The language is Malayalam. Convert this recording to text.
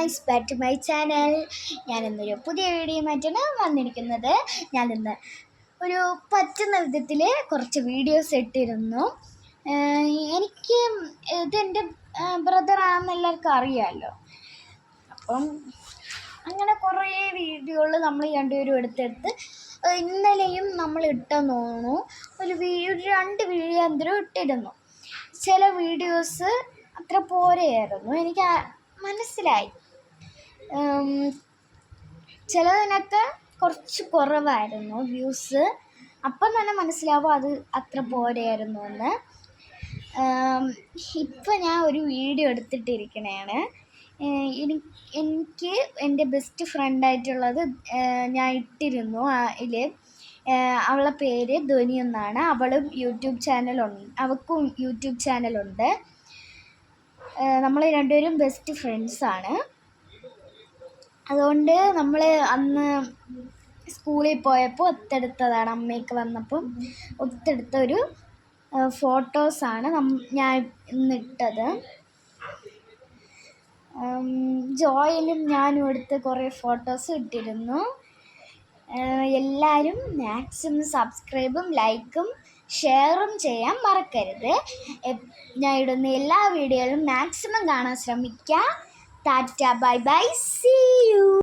Guys, back to my channel. ഞാനിന്നൊരു പുതിയ വീഡിയോയുമായിട്ടാണ് വന്നിരിക്കുന്നത്. ഞാനിന്ന് ഒരു പറ്റുന്ന വിധത്തിൽ കുറച്ച് വീഡിയോസ് ഇട്ടിരുന്നു. എനിക്ക് ഇതെൻ്റെ ബ്രദറാണെന്ന് എല്ലാവർക്കും അറിയാമല്ലോ. അപ്പം അങ്ങനെ കുറേ വീഡിയോകൾ നമ്മൾ രണ്ടുപേരും എടുത്തെടുത്ത് ഇന്നലെയും നമ്മൾ ഇട്ടെന്ന് തോന്നുന്നു. ഒരു 2 വീഡിയോ എന്തോ ഇട്ടിരുന്നു. ചില വീഡിയോസ് അത്ര പോരെയായിരുന്നു, എനിക്ക് മനസ്സിലായി. ചിലതിനൊക്കെ കുറച്ച് കുറവായിരുന്നു വ്യൂസ്. അപ്പം തന്നെ മനസ്സിലാവും അത് അത്ര പോരെയായിരുന്നു എന്ന്. ഇപ്പം ഞാൻ ഒരു വീഡിയോ എടുത്തിട്ടിരിക്കണതാണ്. എനിക്ക് എൻ്റെ ബെസ്റ്റ് ഫ്രണ്ടായിട്ടുള്ളത് ഞാൻ ഇട്ടിരുന്നു. അതിൽ അവളുടെ പേര് ധ്വനി എന്നാണ്. അവൾക്കും യൂട്യൂബ് ചാനലുണ്ട്. നമ്മൾ രണ്ടുപേരും ബെസ്റ്റ് ഫ്രണ്ട്സാണ്. അതുകൊണ്ട് നമ്മൾ അന്ന് സ്കൂളിൽ പോയപ്പോൾ ഒത്തെടുത്തതാണ്. അമ്മയൊക്കെ വന്നപ്പം ഒത്തെടുത്തൊരു ഫോട്ടോസാണ് ഞാൻ ഇന്നിട്ടത്. ജോയിലും ഞാനും എടുത്ത് കുറേ ഫോട്ടോസ് ഇട്ടിരുന്നു. എല്ലാവരും മാക്സിമം സബ്സ്ക്രൈബും ലൈക്കും ഷെയറും ചെയ്യാൻ മറക്കരുത്. ഞാൻ ഇടുന്ന എല്ലാ വീഡിയോയിലും മാക്സിമം കാണാൻ ശ്രമിക്കുക. Tata, bye bye, see U.